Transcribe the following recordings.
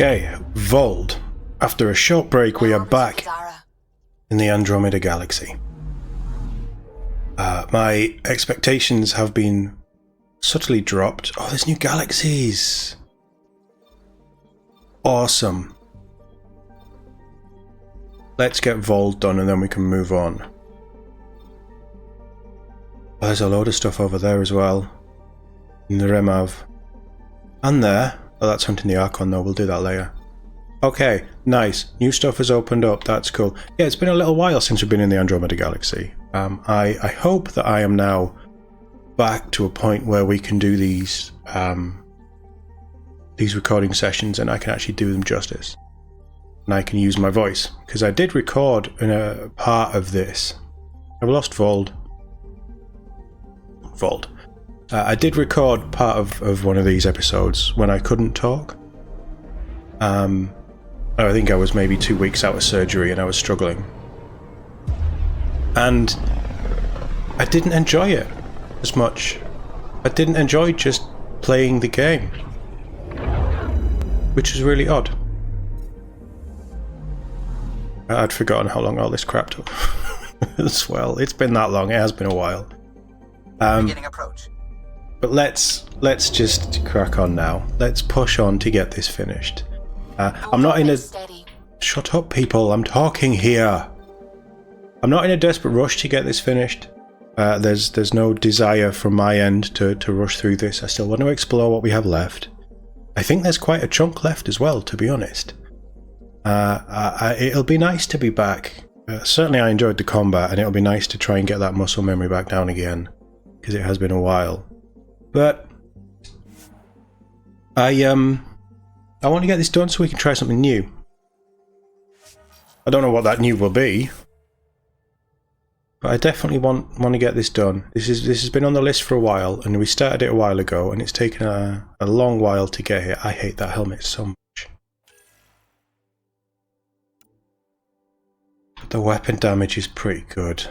Okay, Vold. After a short break, we are back in the Andromeda galaxy. My expectations have been subtly dropped. Oh, there's new galaxies! Awesome. Let's get Vold done and then we can move on. Oh, there's a load of stuff over there as well. In the Remav. And there. Oh, that's hunting the Archon though, we'll do that later. Okay, nice. New stuff has opened up, that's cool. Yeah, it's been a little while since we've been in the Andromeda galaxy. I hope that I am now back to a point where we can do these recording sessions and I can actually do them justice. And I can use my voice. Because I did record in a part of this. I've lost Vold. I did record part of one of these episodes when I couldn't talk. I think I was maybe 2 weeks out of surgery and I was struggling. And I didn't enjoy it as much. I didn't enjoy just playing the game. Which is really odd. I'd forgotten how long all this crap took as well. It's been that long, it has been a while. Beginning approach. But let's just crack on now. Let's push on to get this finished. I'm not in a... Steady. Shut up, people. I'm talking here. I'm not in a desperate rush to get this finished. There's no desire from my end to rush through this. I still want to explore what we have left. I think there's quite a chunk left as well, to be honest. It'll be nice to be back. Certainly I enjoyed the combat, and it'll be nice to try and get that muscle memory back down again, because it has been a while. But I want to get this done so we can try something new. I don't know what that new will be, but I definitely want to get this done. This has been on the list for a while, and we started it a while ago, and it's taken a long while to get here. I hate that helmet so much. But the weapon damage is pretty good.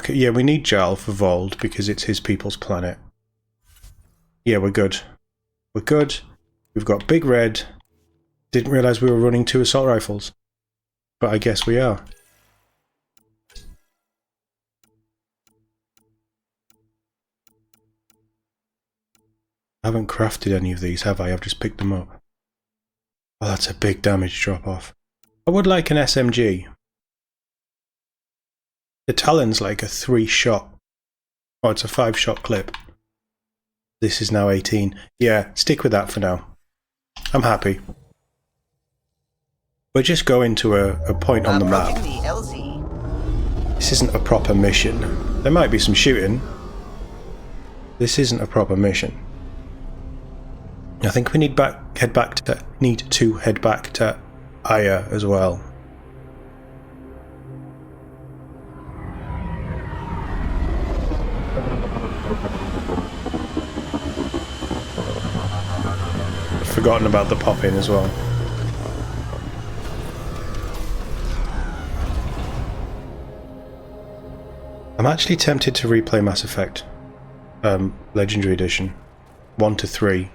Yeah, we need Jal for Vold because it's his people's planet. Yeah, we're good. We're good. We've got Big Red. Didn't realise we were running 2 assault rifles. But I guess we are. I haven't crafted any of these, have I? I've just picked them up. Oh, that's a big damage drop off. I would like an SMG. The Talon's like a 3-shot. Oh, it's a 5-shot clip. This is now 18. Yeah, stick with that for now. I'm happy. We're just going to a point on the map. This isn't a proper mission. There might be some shooting. This isn't a proper mission. I think we need to head back to Aya as well. Forgotten about the pop-in as well. I'm actually tempted to replay Mass Effect Legendary Edition 1 to 3,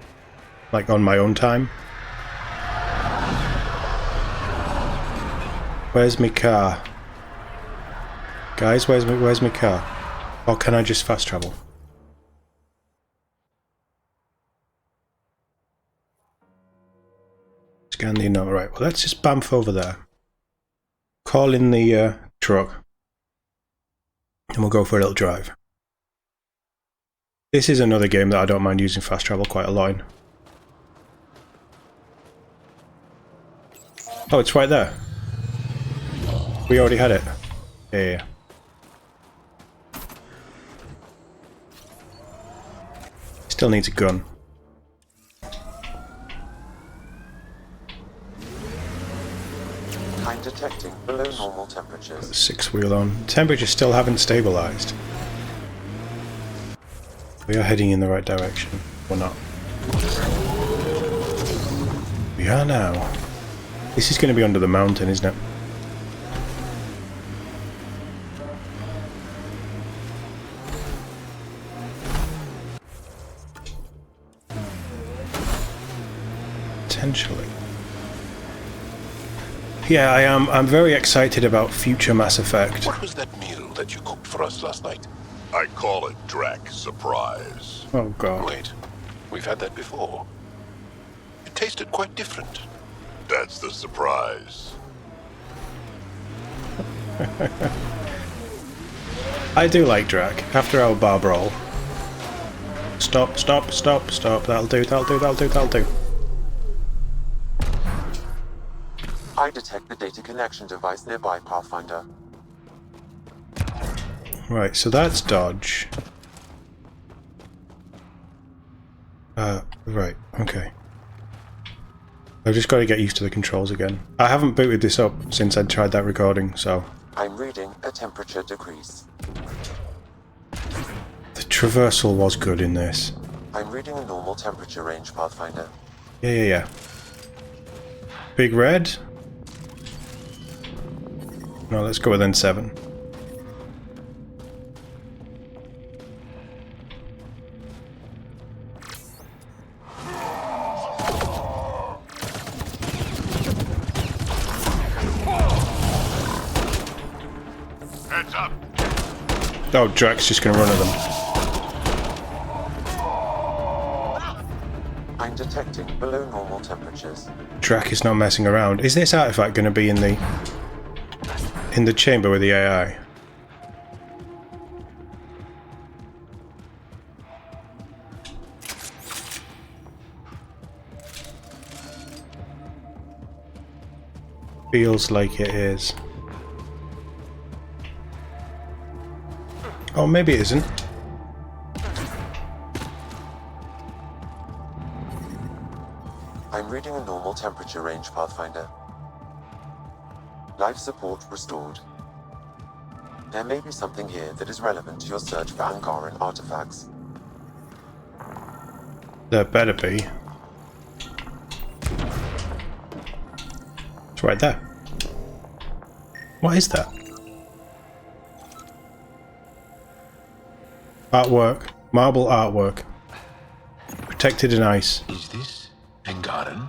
like on my own time. Where's my car? Guys, where's my car? Or can I just fast travel? Scan the note. Right, well, let's just bamf over there. Call in the truck. And we'll go for a little drive. This is another game that I don't mind using fast travel quite a lot in. Oh, it's right there. We already had it. Yeah. Still needs a gun. Time detecting below normal temperatures. Got the 6-wheel on. Temperatures still haven't stabilised. We are heading in the right direction. Or not. We are now. This is going to be under the mountain, isn't it? Potentially. Yeah, I am. I'm very excited about future Mass Effect. What was that meal that you cooked for us last night? I call it Drac Surprise. Oh god. Wait, we've had that before. It tasted quite different. That's the surprise. I do like Drac. After our bar brawl. Stop, stop, stop, stop. That'll do, that'll do, that'll do, that'll do. I detect the data connection device nearby, Pathfinder. Right, so that's dodge. Right, okay. I've just got to get used to the controls again. I haven't booted this up since I tried that recording, so... I'm reading a temperature decrease. The traversal was good in this. I'm reading a normal temperature range, Pathfinder. Yeah. Big red? No, let's go with N7. Heads up! Oh, Drak's just gonna run at them. I'm detecting below normal temperatures. Drak is not messing around. Is this artifact gonna be in the chamber with the AI? Feels like it is. Oh, maybe it isn't. I'm reading a normal temperature range, Pathfinder. Life support restored. There may be something here that is relevant to your search for Angaran artifacts. There better be. It's right there. What is that? Artwork. Marble artwork. Protected in ice. Is this Angaran?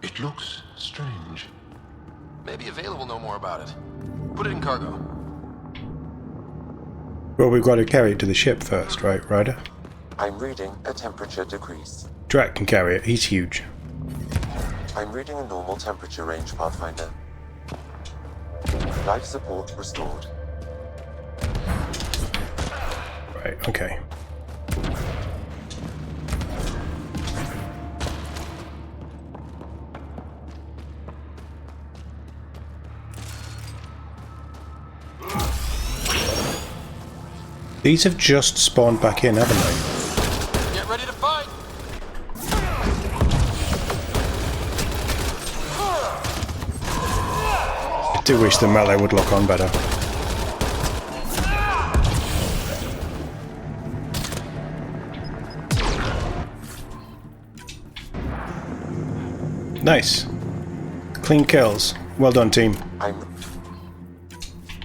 It looks strange. Maybe available, know more about it. Put it in cargo. Well, we've got to carry it to the ship first, right, Ryder? I'm reading a temperature decrease. Drak can carry it. He's huge. I'm reading a normal temperature range, Pathfinder. Life support restored. Right, okay. These have just spawned back in, haven't they? Get ready to fight! I do wish the melee would look on better. Nice. Clean kills. Well done, team. I'm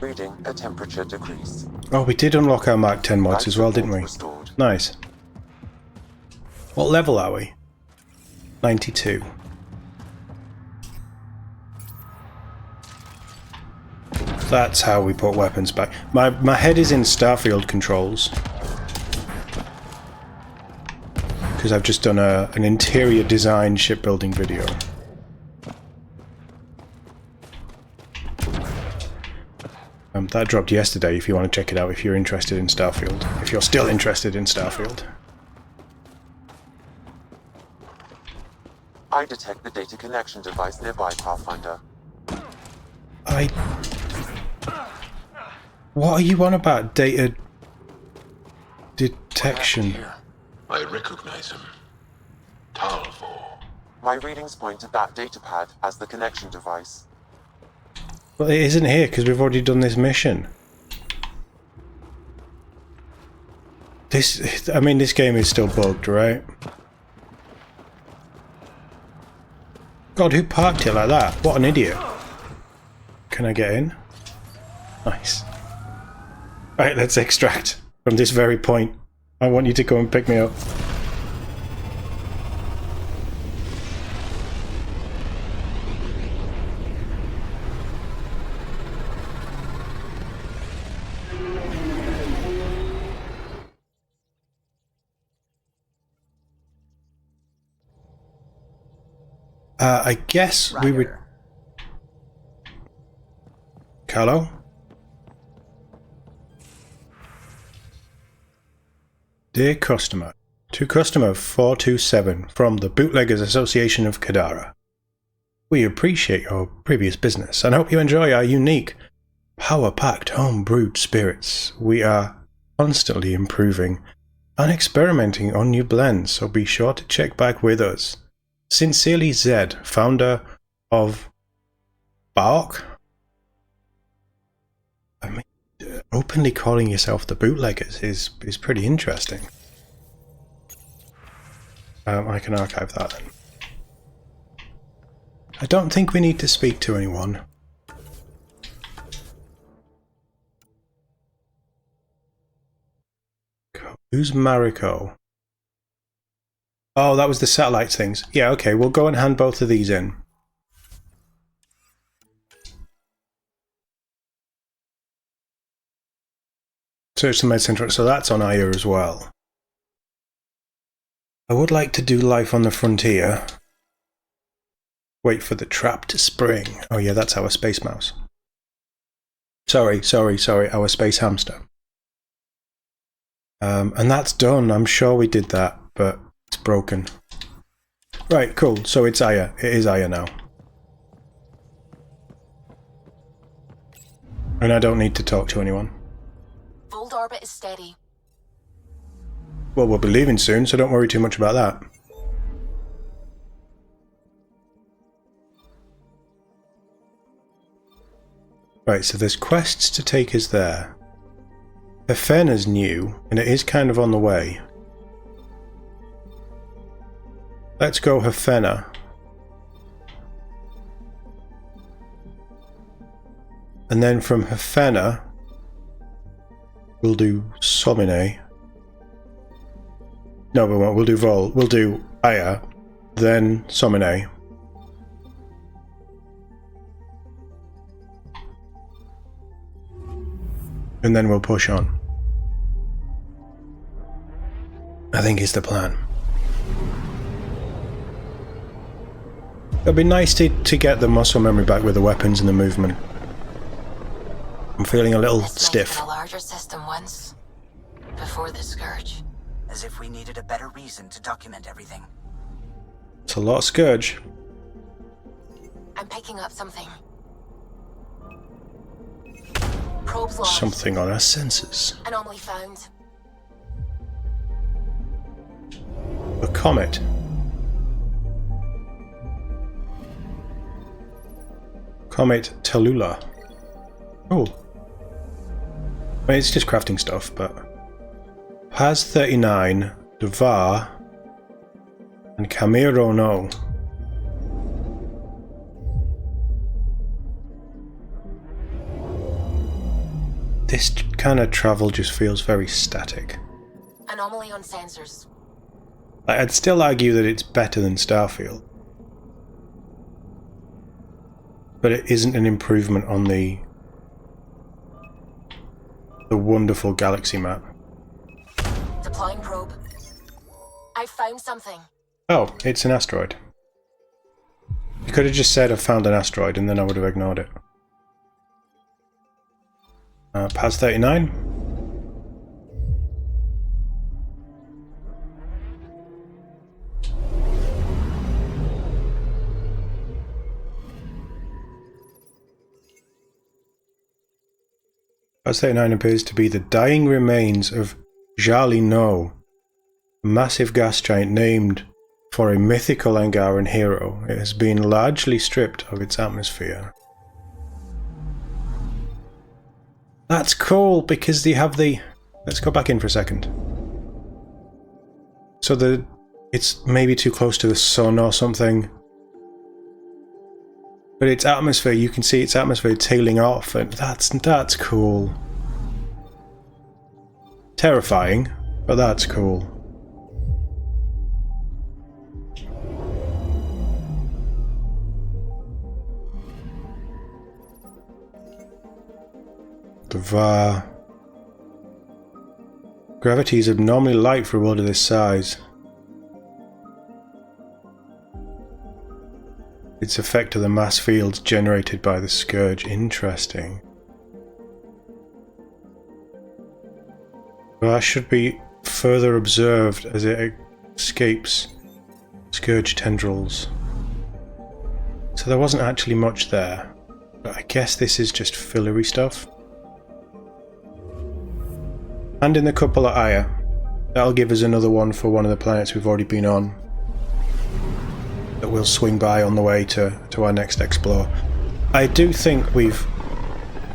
reading a temperature decrease. Oh, we did unlock our Mark 10 mods as well, didn't we? Restored. Nice. What level are we? 92. That's how we put weapons back. My head is in Starfield controls. Because I've just done an interior design shipbuilding video. That dropped yesterday if you want to check it out if you're interested in Starfield. If you're still interested in Starfield. I detect the data connection device nearby, Pathfinder. What are you on about? Data detection. Here. I recognize him. Talvo. My readings point to that datapad as the connection device. Well, it isn't here because we've already done this mission. I mean, this game is still bugged, right? God, who parked it like that? What an idiot. Can I get in? Nice. Right, let's extract from this very point. I want you to go and pick me up. I guess we would... Ryder. Hello? Dear customer, to customer 427 from the Bootleggers Association of Kadara. We appreciate your previous business and hope you enjoy our unique, power-packed home-brewed spirits. We are constantly improving and experimenting on new blends, so be sure to check back with us. Sincerely Zed, founder of Bark. I mean, openly calling yourself the Bootleggers is pretty interesting. I can archive that then. I don't think we need to speak to anyone. Who's Mariko? Oh, that was the satellite things. Yeah, okay, we'll go and hand both of these in. Search the med center, so that's on Aya as well. I would like to do life on the frontier. Wait for the trap to spring. Oh yeah, that's our space mouse. Sorry, our space hamster. And that's done. I'm sure we did that, but it's broken. Right, cool. So it's Aya. It is Aya now. And I don't need to talk to anyone. Fold orbit is steady. Well, we'll be leaving soon, so don't worry too much about that. Right, so there's quests to take us there. Hefena's new, and it is kind of on the way. Let's go Hefena. And then from Hefena, we'll do Somine. No, we won't. We'll do Vol. We'll do Aya, then Somine. And then we'll push on. I think is the plan. It'd be nice to get the muscle memory back with the weapons and the movement. I'm feeling a little stiff. A larger system once, before the Scourge. As if we needed a better reason to document everything. It's a lot of Scourge. I'm picking up something. Probes launched. Something on our sensors. Anomaly found. A comet. Comet Tallulah. Oh. I mean, it's just crafting stuff, but... Paz 39, Devar, and Camiro no. This kind of travel just feels very static. Anomaly on sensors. I'd still argue that it's better than Starfield. But it isn't an improvement on the wonderful galaxy map. Deploying probe. I found something. Oh, it's an asteroid. You could have just said I found an asteroid and then I would have ignored it. Paz 39. Paz 39 appears to be the dying remains of Jali No, a massive gas giant named for a mythical Angaran hero. It has been largely stripped of its atmosphere. That's cool because they have the... Let's go back in for a second. So it's maybe too close to the sun or something. But its atmosphere, you can see its atmosphere tailing off, and that's cool. Terrifying, but that's cool. The VAR. Gravity is abnormally light for a world of this size. its effect of the mass fields generated by the Scourge. Interesting. Well, that should be further observed as it escapes Scourge tendrils. So there wasn't actually much there. But I guess this is just fillery stuff. And in the couple at Aya. That'll give us another one for one of the planets we've already been on. That we'll swing by on the way to our next explore. I do think we've...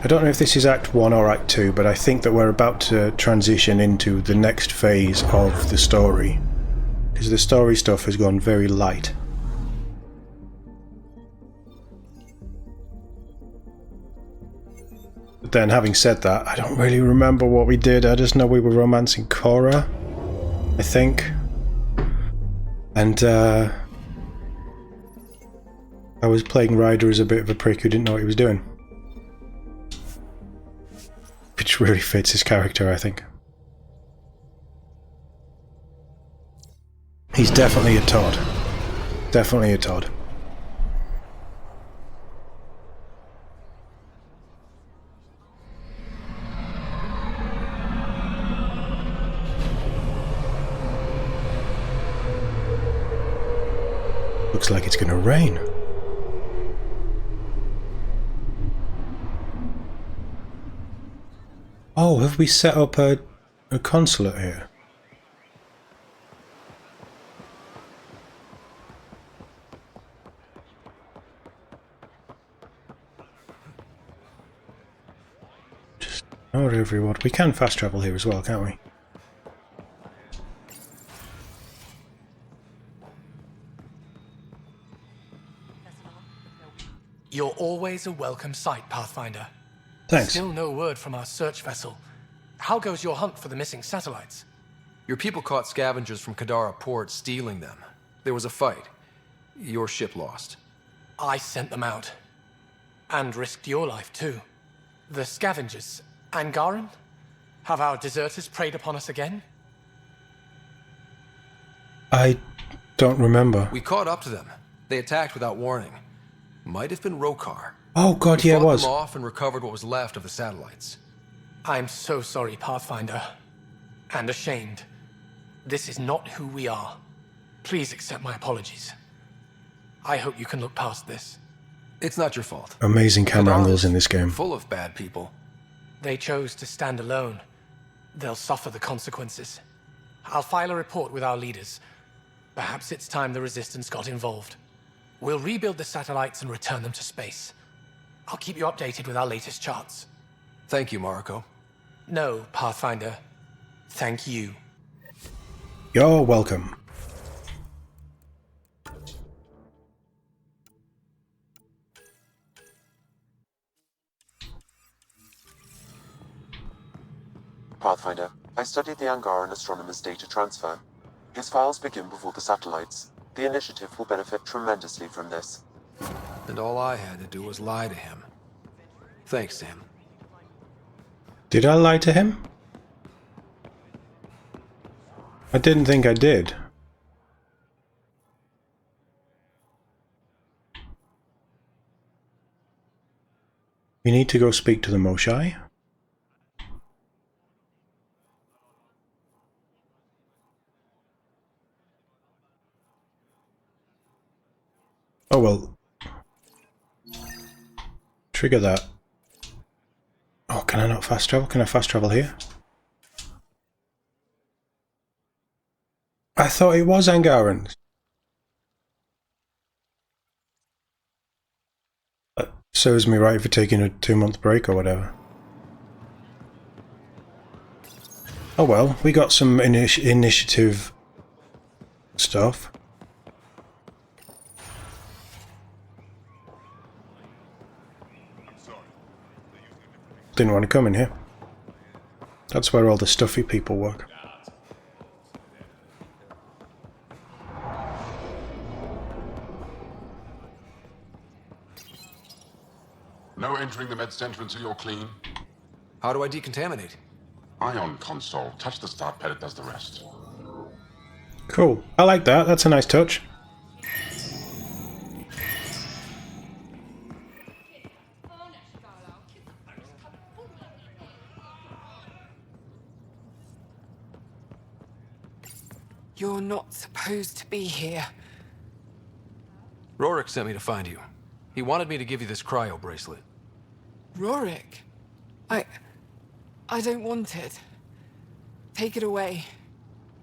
I don't know if this is Act 1 or Act 2, but I think that we're about to transition into the next phase of the story. Because the story stuff has gone very light. But then, having said that, I don't really remember what we did. I just know we were romancing Cora, I think. And, I was playing Ryder as a bit of a prick who didn't know what he was doing. Which really fits his character, I think. He's definitely a Tod. Definitely a Tod. Looks like it's gonna rain. Oh, have we set up a consulate here? Just ignore everyone. We can fast travel here as well, can't we? You're always a welcome sight, Pathfinder. Thanks. Still no word from our search vessel. How goes your hunt for the missing satellites? Your people caught scavengers from Kadara port stealing them. There was a fight. Your ship lost. I sent them out. And risked your life, too. The scavengers. Angaran? Have our deserters preyed upon us again? I don't remember. We caught up to them. They attacked without warning. Might have been Rokar. Oh god, We yeah, it fought was. them off and recovered what was left of the satellites. I'm so sorry, Pathfinder. And ashamed. This is not who we are. Please accept my apologies. I hope you can look past this. It's not your fault. Amazing camera Kadara's angles in this game. full of bad people. They chose to stand alone. They'll suffer the consequences. I'll file a report with our leaders. Perhaps it's time the Resistance got involved. We'll rebuild the satellites and return them to space. I'll keep you updated with our latest charts. Thank you, Mariko. No, Pathfinder. Thank you. You're welcome. Pathfinder, I studied the Angaran astronomer's data transfer. His files begin before the satellites. The initiative will benefit tremendously from this. And all I had to do was lie to him. Thanks, Sam. Did I lie to him? I didn't think I did. We need to go speak to the Moshai. Oh well. Trigger that. Oh, can I not fast travel? Can I fast travel here? I thought it was Angaran. That serves me right for taking a 2-month break or whatever. Oh well, we got some initiative stuff. Didn't want to come in here. That's where all the stuffy people work. No entering the med center until you're clean. How do I decontaminate? Ion console. Touch the start pad, it does the rest. Cool. I like that. That's a nice touch. You're not supposed to be here. Rorik sent me to find you. He wanted me to give you this cryo bracelet. Rorik? I don't want it. Take it away.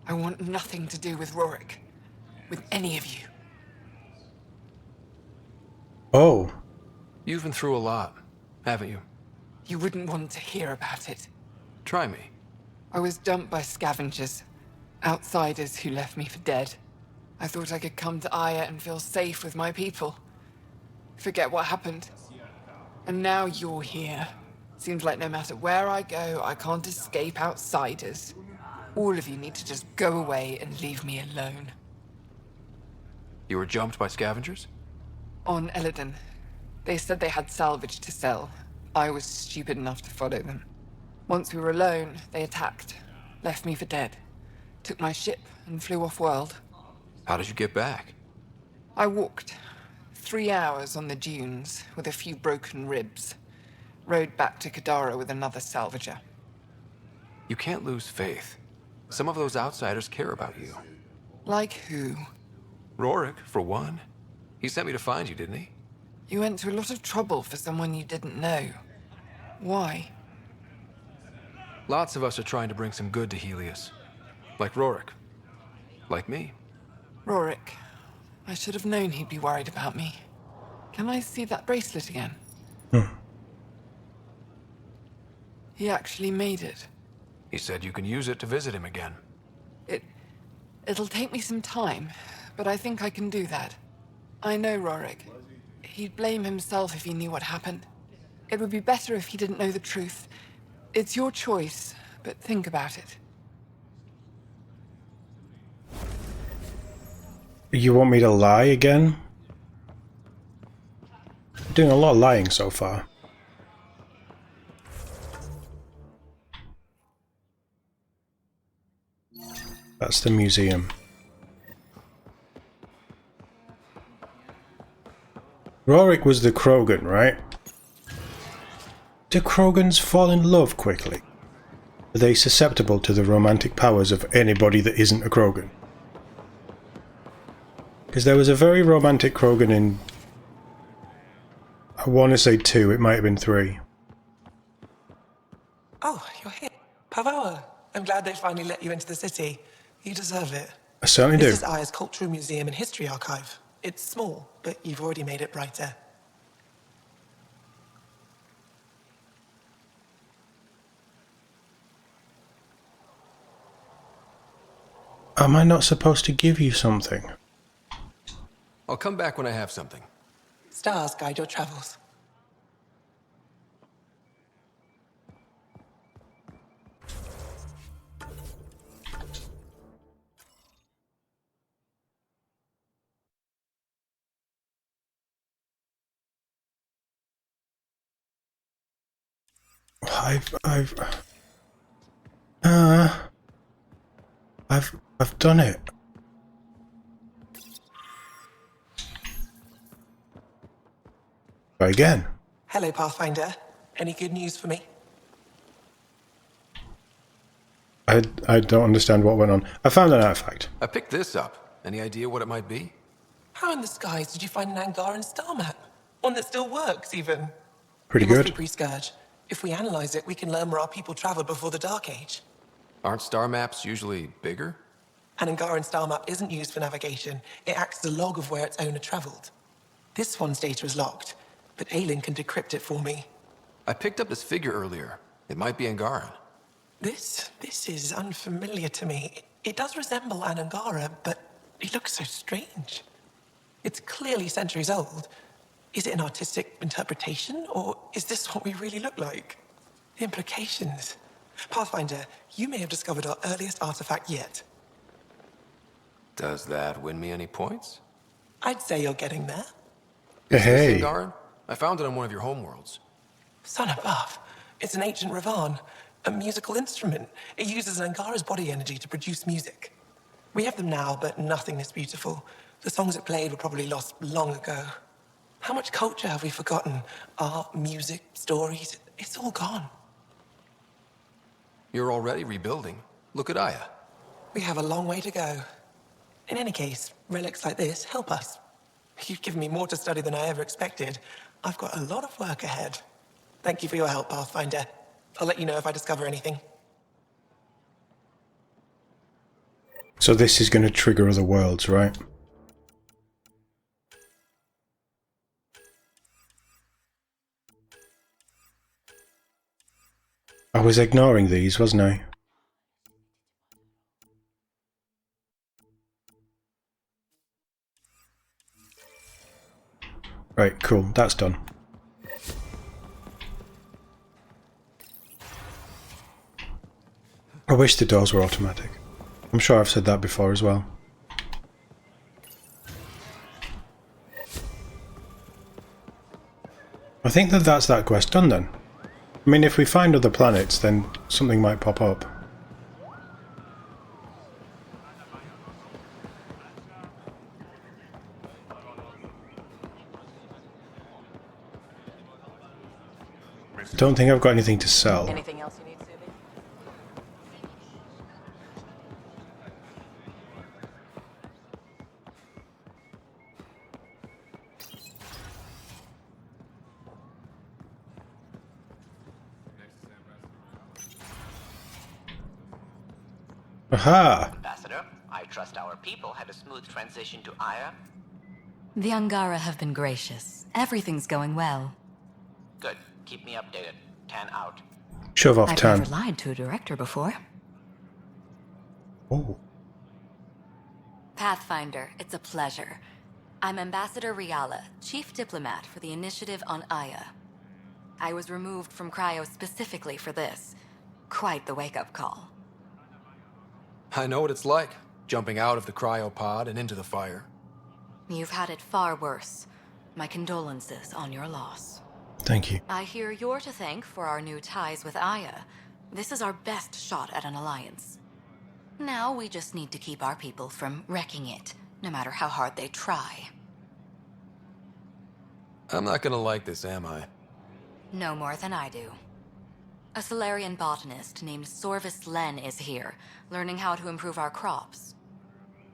I want nothing to do with Rorik. With any of you. Oh. You've been through a lot, haven't you? You wouldn't want to hear about it. Try me. I was dumped by scavengers. Outsiders who left me for dead. I thought I could come to Aya and feel safe with my people. Forget what happened. And now you're here. Seems like no matter where I go, I can't escape outsiders. All of you need to just go away and leave me alone. You were jumped by scavengers? On Eladon. They said they had salvage to sell. I was stupid enough to follow them. Once we were alone, they attacked. Left me for dead. Took my ship and flew off-world. How did you get back? I walked. 3 hours on the dunes, with a few broken ribs. Rode back to Kadara with another salvager. You can't lose faith. Some of those outsiders care about you. Like who? Rorik, for one. He sent me to find you, didn't he? You went to a lot of trouble for someone you didn't know. Why? Lots of us are trying to bring some good to Helios. Like Rorik. Like me. Rorik. I should have known he'd be worried about me. Can I see that bracelet again? He actually made it. He said you can use it to visit him again. It'll take me some time, but I think I can do that. I know Rorik. He'd blame himself if he knew what happened. It would be better if he didn't know the truth. It's your choice, but think about it. You want me to lie again? I'm doing a lot of lying so far. That's the museum. Rorik was the Krogan, right? Do Krogans fall in love quickly? Are they susceptible to the romantic powers of anybody that isn't a Krogan? Because there was a very romantic Krogan in... I want to say 2, it might have been 3. Oh, you're here. Pavara. I'm glad they finally let you into the city. You deserve it. I certainly do. This is Aya's Cultural Museum and History Archive. It's small, but you've already made it brighter. Am I not supposed to give you something? I'll come back when I have something. Stars guide your travels. I've done it. Try again. Hello, Pathfinder. Any good news for me? I don't understand what went on. I found an artifact. I picked this up. Any idea what it might be? How in the skies did you find an Angaran star map? One that still works, even. Pretty It must good. be pre-Scourge. If we analyze it, we can learn where our people traveled before the Dark Age. Aren't star maps usually bigger? An Angaran star map isn't used for navigation. It acts as a log of where its owner traveled. This one's data is locked, but Aelin can decrypt it for me. I picked up this figure earlier. It might be Angaran. This is unfamiliar to me. It does resemble an Angara, but it looks so strange. It's clearly centuries old. Is it an artistic interpretation, or is this what we really look like? The implications. Pathfinder, you may have discovered our earliest artifact yet. Does that win me any points? I'd say you're getting there. Is Hey. this Angaran? I found it on one of your homeworlds. Son above. It's an ancient Ravan, a musical instrument. It uses Angara's body energy to produce music. We have them now, but nothing this beautiful. The songs it played were probably lost long ago. How much culture have we forgotten? Art, music, stories, it's all gone. You're already rebuilding. Look at Aya. We have a long way to go. In any case, relics like this help us. You've given me more to study than I ever expected. I've got a lot of work ahead. Thank you for your help, Pathfinder. I'll let you know if I discover anything. So this is going to trigger other worlds, right? I was ignoring these, wasn't I? Right, cool, that's done. I wish the doors were automatic. I'm sure I've said that before as well. I think that that's that quest done then. I mean, if we find other planets, then something might pop up. Don't think I've got anything to sell. Anything else you need, Subi? Aha! Ambassador, I trust our people had a smooth transition to Aya. The Angara have been gracious. Everything's going well. Good. Keep me updated. 10 out. Shove off I've 10. never lied to a director before. Oh. Pathfinder, it's a pleasure. I'm Ambassador Riala, Chief Diplomat for the Initiative on Aya. I was removed from Cryo specifically for this. Quite the wake-up call. I know what it's like, jumping out of the cryopod and into the fire. You've had it far worse. My condolences on your loss. Thank you. I hear you're to thank for our new ties with Aya. This is our best shot at an alliance. Now we just need to keep our people from wrecking it, no matter how hard they try. I'm not gonna like this, am I? No more than I do. A Solarian botanist named Sorvis Len is here, learning how to improve our crops.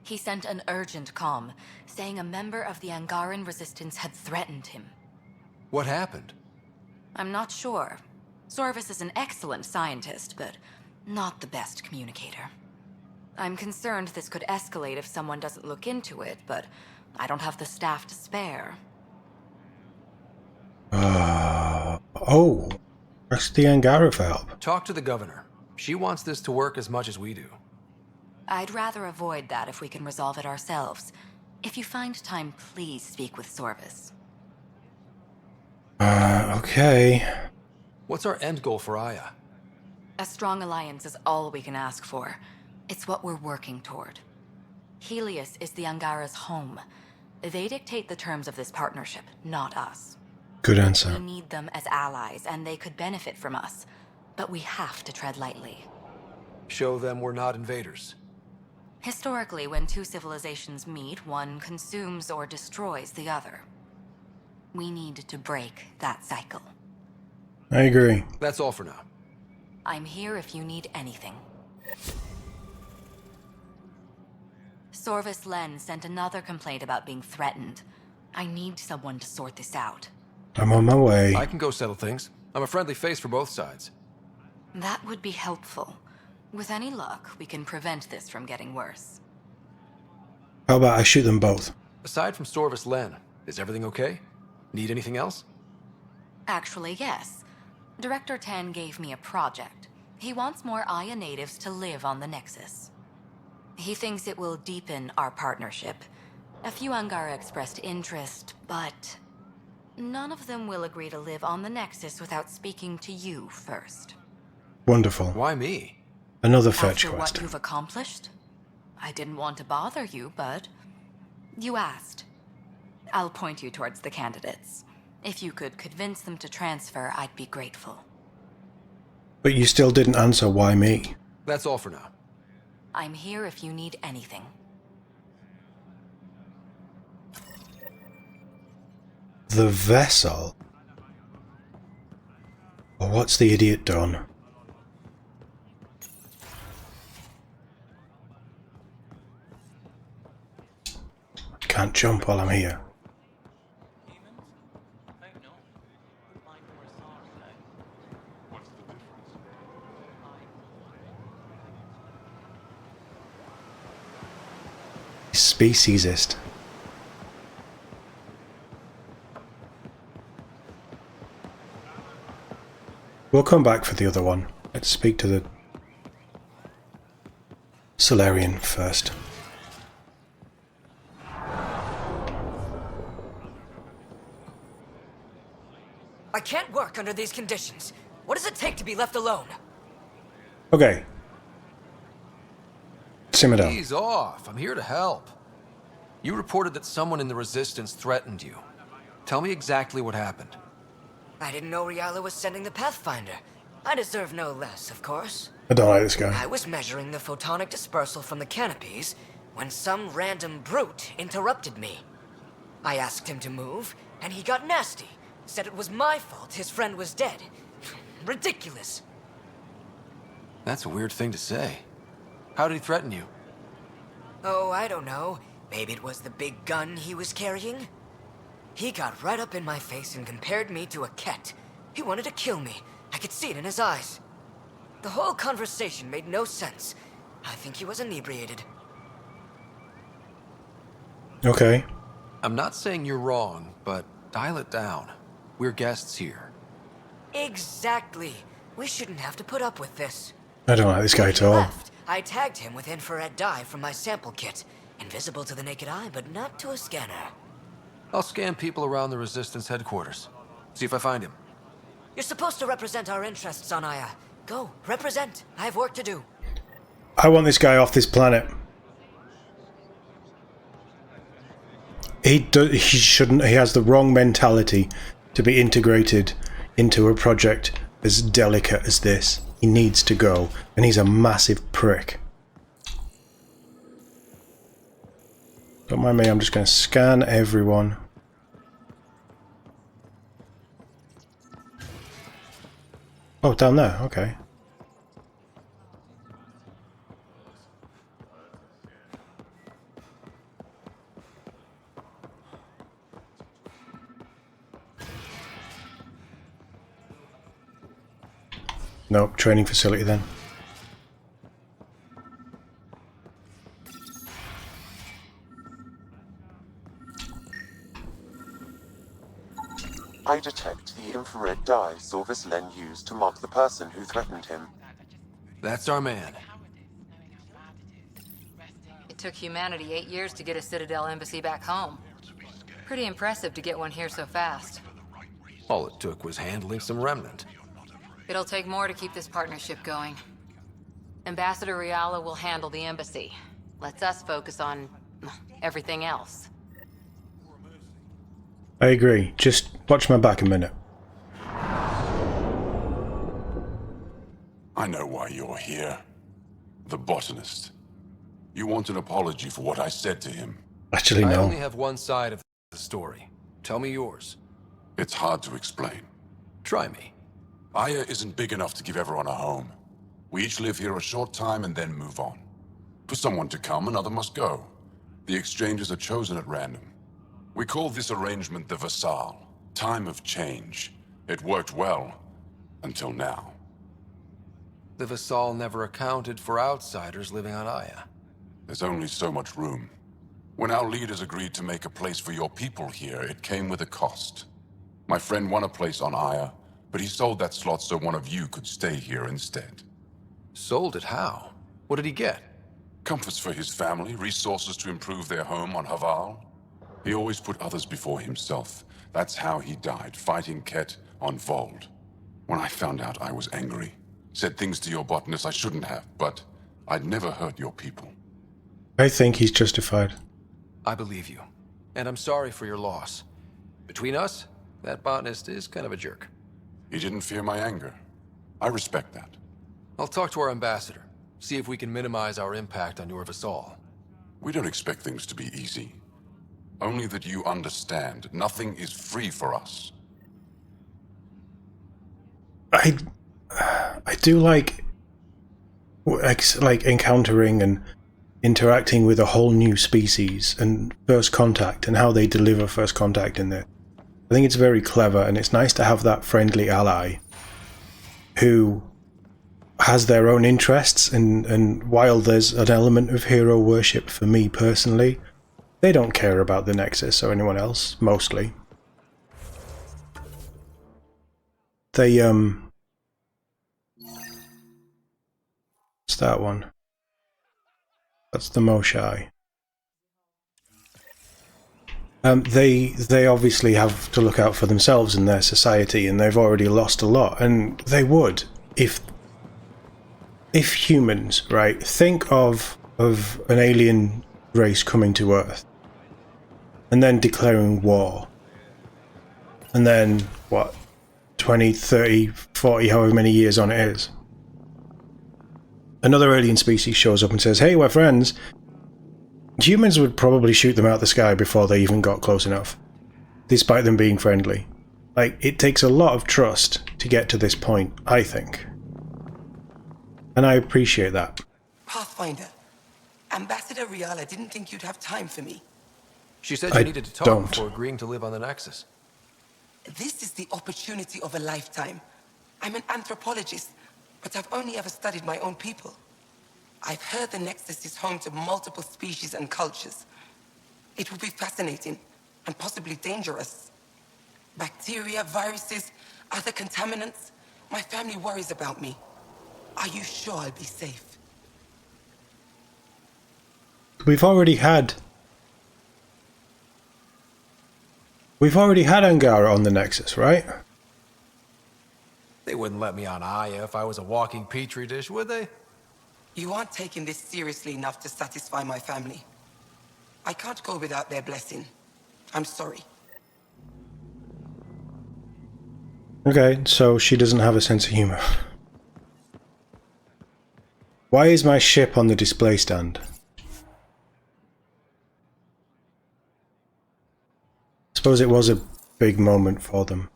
He sent an urgent comm, saying a member of the Angaran resistance had threatened him. What happened? I'm not sure. Sorvis is an excellent scientist, but not the best communicator. I'm concerned this could escalate if someone doesn't look into it, but I don't have the staff to spare. Oh. Ask the Angara for help. Talk to the governor. She wants this to work as much as we do. I'd rather avoid that if we can resolve it ourselves. If you find time, please speak with Sorvis. Okay. What's our end goal for Aya? A strong alliance is all we can ask for. It's what we're working toward. Helios is the Angara's home. They dictate the terms of this partnership, not us. Good answer. We need them as allies, and they could benefit from us. But we have to tread lightly. Show them we're not invaders. Historically, when two civilizations meet, one consumes or destroys the other. We need to break that cycle. I agree. That's all for now. I'm here if you need anything. Sorvis Len sent another complaint about being threatened. I need someone to sort this out. I'm on my way. I can go settle things. I'm a friendly face for both sides. That would be helpful. With any luck, we can prevent this from getting worse. How about I shoot them both? Aside from Sorvis Len, is everything okay? Need anything else? Actually, yes. Director Tan gave me a project. He wants more Aya natives to live on the Nexus. He thinks it will deepen our partnership. A few Angara expressed interest, but none of them will agree to live on the Nexus without speaking to you first. Wonderful. Why me? Another fetch After quest. what you've accomplished? I didn't want to bother you, but you asked. I'll point you towards the candidates. If you could convince them to transfer, I'd be grateful. But you still didn't answer why me. That's all for now. I'm here if you need anything. The vessel? Well, what's the idiot done? can't jump while I'm here. Speciesist. We'll come back for the other one. Let's speak to the Solarian first. I can't work under these conditions. What does it take to be left alone? Okay. Simmer down. Ease off. I'm here to help. You reported that someone in the Resistance threatened you. Tell me exactly what happened. I didn't know Riala was sending the Pathfinder. I deserve no less, of course. I don't like this guy. I was measuring the photonic dispersal from the canopies when some random brute interrupted me. I asked him to move, and he got nasty. Said it was my fault his friend was dead. Ridiculous. That's a weird thing to say. How did he threaten you? Oh, I don't know. Maybe it was the big gun he was carrying? He got right up in my face and compared me to a cat. He wanted to kill me. I could see it in his eyes. The whole conversation made no sense. I think he was inebriated. Okay. I'm not saying you're wrong, but dial it down. We're guests here. Exactly. We shouldn't have to put up with this. I don't like this guy at When he all. left, I tagged him with infrared dye from my sample kit. Invisible to the naked eye, but not to a scanner. I'll scan people around the Resistance headquarters. See if I find him. You're supposed to represent our interests on Aya. Go, represent. I have work to do. I want this guy off this planet. He shouldn't. He has the wrong mentality to be integrated into a project as delicate as this. He needs to go, and he's a massive prick. Don't mind me, I'm just going to scan everyone. Oh, down there, okay. Nope, training facility then. I detect the infrared dye Sorvis Len used to mark the person who threatened him. That's our man. It took humanity 8 years to get a Citadel embassy back home. Pretty impressive to get one here so fast. All it took was handling some remnant. It'll take more to keep this partnership going. Ambassador Riala will handle the embassy. Lets us focus on everything else. I agree. Just watch my back a minute. I know why you're here. The botanist. You want an apology for what I said to him. Actually, I no. only have one side of the story. Tell me yours. It's hard to explain. Try me. Aya isn't big enough to give everyone a home. We each live here a short time and then move on. For someone to come, another must go. The exchanges are chosen at random. We call this arrangement the Vassal. Time of change. It worked well. Until now. The Vassal never accounted for outsiders living on Aya. There's only so much room. When our leaders agreed to make a place for your people here, it came with a cost. My friend won a place on Aya, but he sold that slot so one of you could stay here instead. Sold it how? What did he get? Comforts for his family, resources to improve their home on Haval. He always put others before himself. That's how he died, fighting Ket on Vold. When I found out, I was angry. Said things to your botanist I shouldn't have, but I'd never hurt your people. I think he's justified. I believe you. And I'm sorry for your loss. Between us, that botanist is kind of a jerk. He didn't fear my anger. I respect that. I'll talk to our ambassador. See if we can minimize our impact on your Vassal. We don't expect things to be easy. Only that you understand, nothing is free for us. I do like encountering and interacting with a whole new species and first contact and how they deliver first contact in there. I think it's very clever, and it's nice to have that friendly ally who has their own interests, and while there's an element of hero worship for me personally, they don't care about the Nexus or anyone else, mostly. They, what's that one? That's the Moshai. They obviously have to look out for themselves and their society, and they've already lost a lot, and they would if humans, right, think of an alien race coming to Earth and then declaring war, and then what, 20, 30, 40, however many years on it is, another alien species shows up and says, hey, we're friends. Humans would probably shoot them out the sky before they even got close enough, despite them being friendly. Like, it takes a lot of trust to get to this point, I think. And I appreciate that. Pathfinder, Ambassador Riala didn't think you'd have time for me. She said you needed to talk before agreeing to live on the Nexus. This is the opportunity of a lifetime. I'm an anthropologist, but I've only ever studied my own people. I've heard the Nexus is home to multiple species and cultures. It will be fascinating and possibly dangerous. Bacteria, viruses, other contaminants. My family worries about me. Are you sure I'll be safe? We've already had Angara on the Nexus, right? They wouldn't let me on Aya if I was a walking petri dish, would they? You aren't taking this seriously enough to satisfy my family. I can't go without their blessing. I'm sorry. Okay, so she doesn't have a sense of humor. Why is my ship on the display stand? I suppose it was a big moment for them.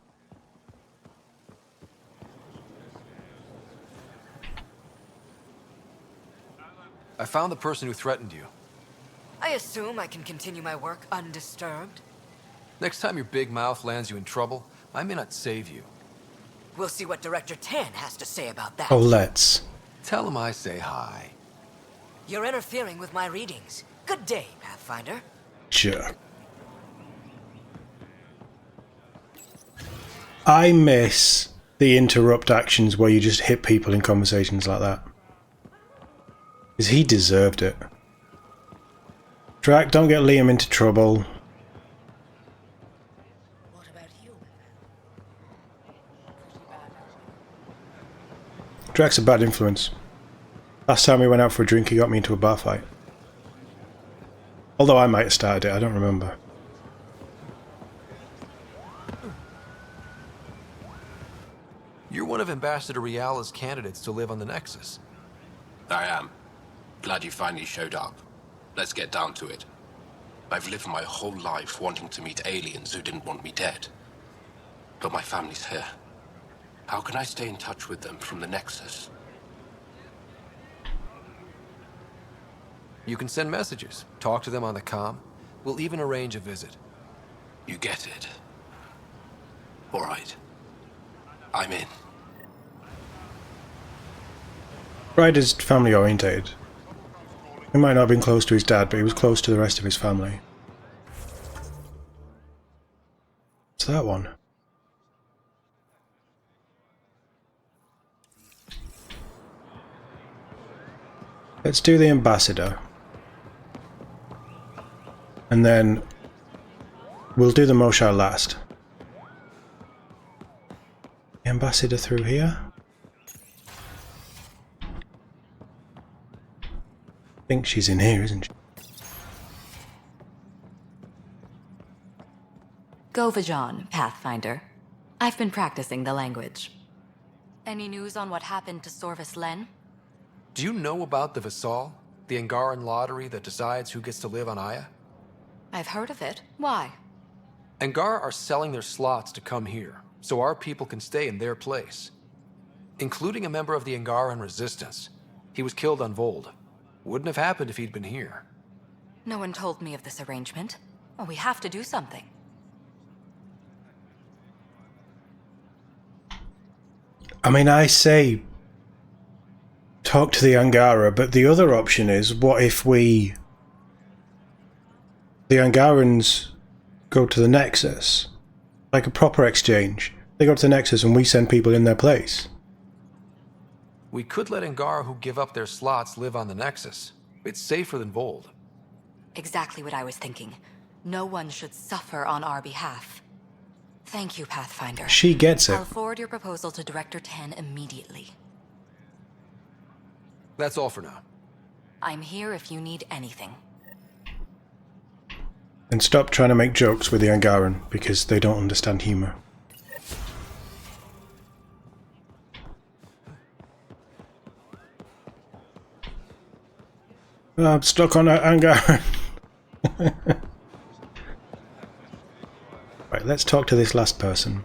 I found the person who threatened you. I assume I can continue my work undisturbed. Next time your big mouth lands you in trouble, I may not save you. We'll see what Director Tan has to say about that. Oh, let's. Tell him I say hi. You're interfering with my readings. Good day, Pathfinder. Jerk. I miss the interrupt actions where you just hit people in conversations like that. Because he deserved it. Drac, don't get Liam into trouble. What about you? Drac's a bad influence. Last time we went out for a drink, he got me into a bar fight. Although I might have started it, I don't remember. You're one of Ambassador Riala's candidates to live on the Nexus. I am. Glad you finally showed up. Let's get down to it. I've lived my whole life wanting to meet aliens who didn't want me dead. But my family's here. How can I stay in touch with them from the Nexus? You can send messages, talk to them on the comm. We'll even arrange a visit. You get it. All right. I'm in. Ryder's family orientated. He might not have been close to his dad, but he was close to the rest of his family. What's that one? Let's do the ambassador. And then we'll do the Moshai last. The ambassador through here? I think she's in here, isn't she? Govajon, Pathfinder. I've been practicing the language. Any news on what happened to Sorvis Len? Do you know about the Visal, the Angaran lottery that decides who gets to live on Aya? I've heard of it. Why? Angara are selling their slots to come here, so our people can stay in their place. Including a member of the Angaran resistance. He was killed on Vold. Wouldn't have happened if he'd been here. No one told me of this arrangement. Well, we have to do something. I mean, I say talk to the Angara, but the other option is, what if the Angarans go to the Nexus? Like a proper exchange. They go to the Nexus and we send people in their place. We could let Angara who give up their slots live on the Nexus. It's safer than Vold. Exactly what I was thinking. No one should suffer on our behalf. Thank you, Pathfinder. She gets it. I'll forward your proposal to Director 10 immediately. That's all for now. I'm here if you need anything. And stop trying to make jokes with the Angaran, because they don't understand humour. I'm stuck on Angaran. Right, let's talk to this last person.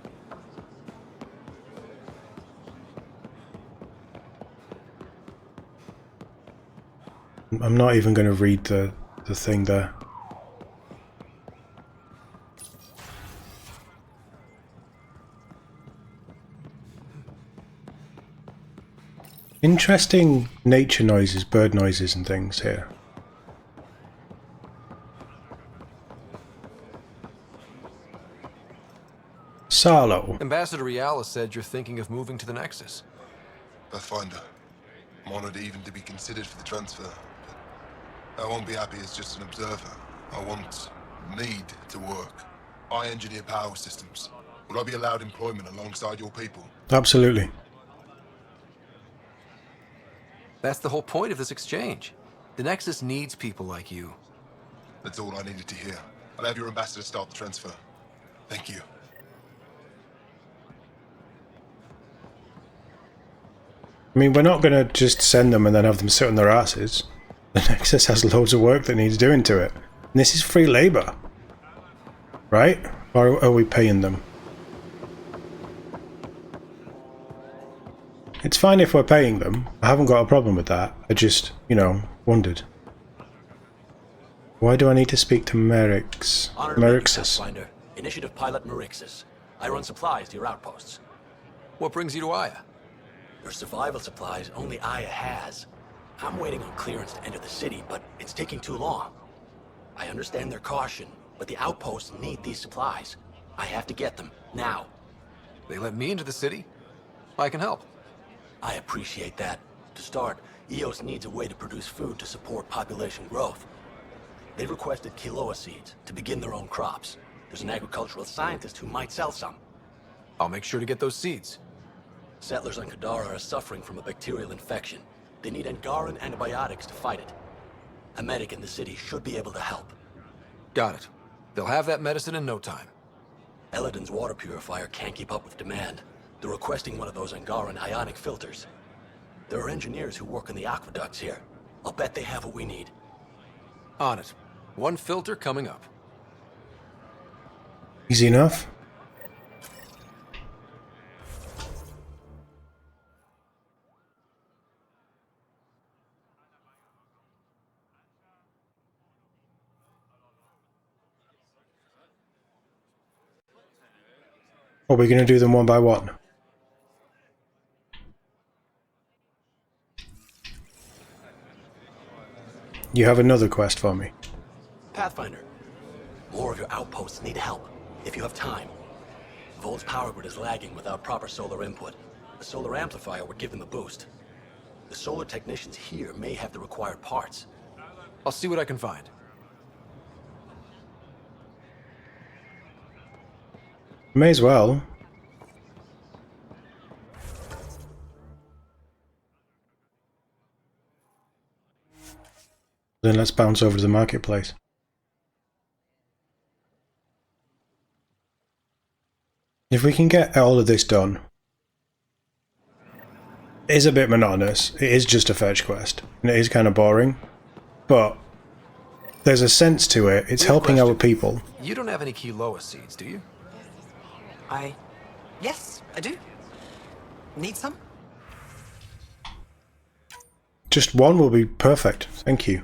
I'm not even going to read the thing there. Interesting nature noises, bird noises and things here. Sarlo. Ambassador Riala said you're thinking of moving to the Nexus. Pathfinder. I'm honored even to be considered for the transfer. But I won't be happy as just an observer. I need to work. I engineer power systems. Will I be allowed employment alongside your people? Absolutely. That's the whole point of this exchange. The Nexus needs people like you. That's all I needed to hear. I'll have your ambassador start the transfer. Thank you. I mean, we're not going to just send them and then have them sit on their asses. The Nexus has loads of work that needs doing to it. And this is free labour. Right? Or are we paying them? It's fine if we're paying them. I haven't got a problem with that. I just, you know, wondered. Why do I need to speak to Merix? Merixus. Pathfinder, Initiative Pilot Merixus. I run supplies to your outposts. What brings you to Aya? Your survival supplies only Aya has. I'm waiting on clearance to enter the city, but it's taking too long. I understand their caution, but the outposts need these supplies. I have to get them, now. They let me into the city? I can help. I appreciate that. To start, EOS needs a way to produce food to support population growth. They requested Kiloa seeds to begin their own crops. There's an agricultural scientist who might sell some. I'll make sure to get those seeds. Settlers on Kadara are suffering from a bacterial infection. They need Angaran antibiotics to fight it. A medic in the city should be able to help. Got it. They'll have that medicine in no time. Eladin's water purifier can't keep up with demand. They're requesting one of those Angaran ionic filters. There are engineers who work in the aqueducts here. I'll bet they have what we need. On it. One filter coming up. Easy enough. Are we going to do them one by one? You have another quest for me. Pathfinder, more of your outposts need help, if you have time. Vold's power grid is lagging without proper solar input. A solar amplifier would give them a boost. The solar technicians here may have the required parts. I'll see what I can find. May as well. Then let's bounce over to the marketplace. If we can get all of this done. It is a bit monotonous. It is just a fetch quest. And it is kind of boring. But there's a sense to it. It's helping our people. You don't have any Kiloa seeds, do you? Yes, I do. Need some? Just one will be perfect. Thank you.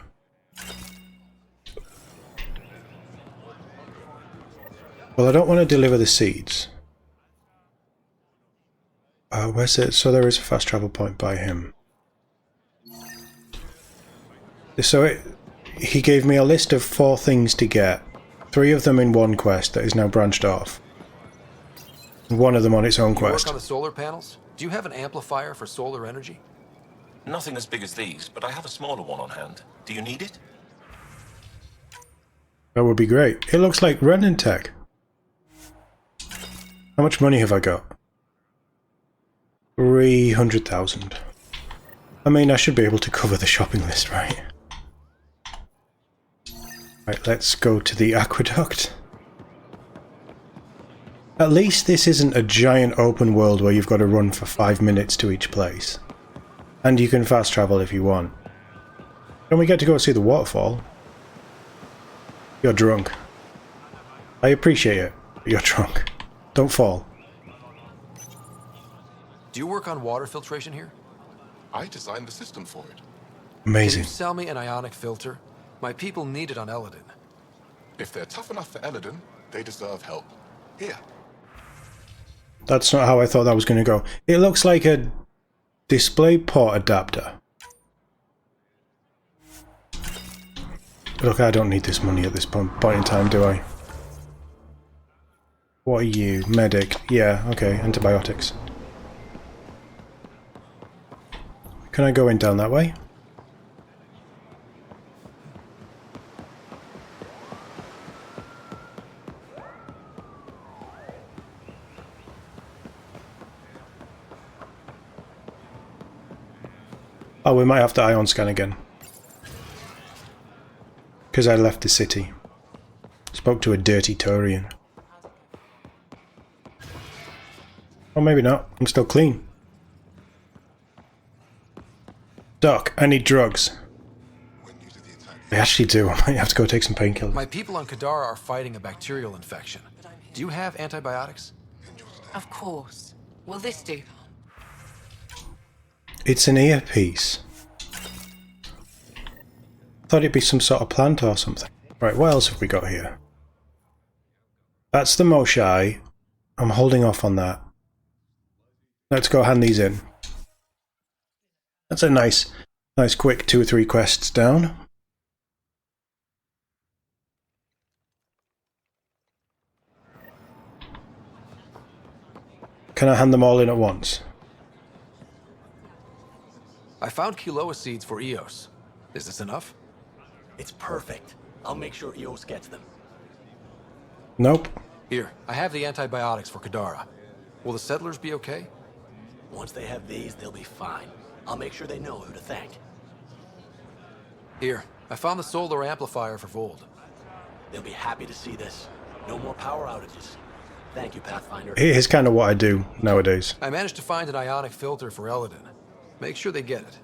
Well, I don't want to deliver the seeds. Where's it? So there is a fast travel point by him. So he gave me a list of 4 things to get. 3 of them in one quest that is now branched off. And 1 of them on its own quest. You work on the solar panels? Do you have an amplifier for solar energy? Nothing as big as these, but I have a smaller one on hand. Do you need it? That would be great. It looks like Renin tech. How much money have I got? 300,000. I mean, I should be able to cover the shopping list, right? Right, let's go to the aqueduct. At least this isn't a giant open world where you've got to run for 5 minutes to each place. And you can fast travel if you want. Don't we get to go see the waterfall? You're drunk. I appreciate it, but you're drunk. Don't fall. Do you work on water filtration here? I designed the system for it. Amazing. Can you sell me an ionic filter? My people need it on Eladin. If they're tough enough for Eladin, they deserve help. Here. That's not how I thought that was going to go. It looks like a display port adapter. Look, I don't need this money at this point in time, do I? What are you? Medic. Yeah, okay. Antibiotics. Can I go in down that way? Oh, we might have to ion scan again. Because I left the city. Spoke to a dirty Turian. Or maybe not. I'm still clean. Doc, I need drugs. I actually do. I might have to go take some painkillers. My people on Kadara are fighting a bacterial infection. Do you have antibiotics? Of course. Will this do? It's an earpiece. Thought it'd be some sort of plant or something. Right, what else have we got here? That's the Moshai. I'm holding off on that. Let's go hand these in. That's a nice quick 2 or 3 quests down. Can I hand them all in at once? I found Kiloa seeds for Eos. Is this enough? It's perfect. I'll make sure Eos gets them. Nope. Here, I have the antibiotics for Kadara. Will the settlers be okay? Once they have these, they'll be fine. I'll make sure they know who to thank. Here, I found the solar amplifier for Vold. They'll be happy to see this. No more power outages. Thank you, Pathfinder. It is kind of what I do nowadays. I managed to find an ionic filter for Eladin. Make sure they get it.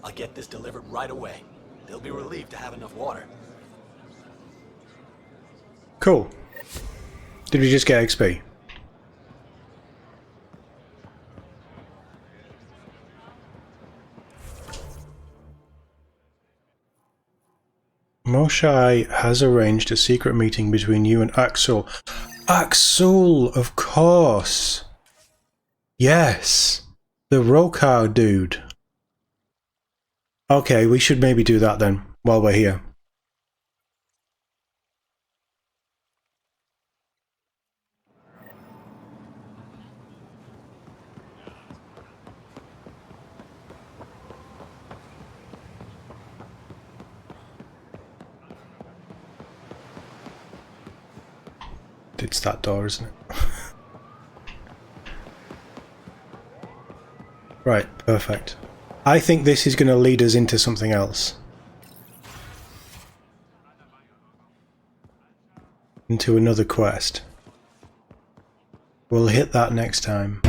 I'll get this delivered right away. They'll be relieved to have enough water. Cool. Did we just get XP? Moshai has arranged a secret meeting between you and Axel. Axel, of course. Yes. The Rokar dude. Okay, we should maybe do that then, while we're here. It's that door, isn't it? Right, perfect. I think this is going to lead us into something else. Into another quest. We'll hit that next time.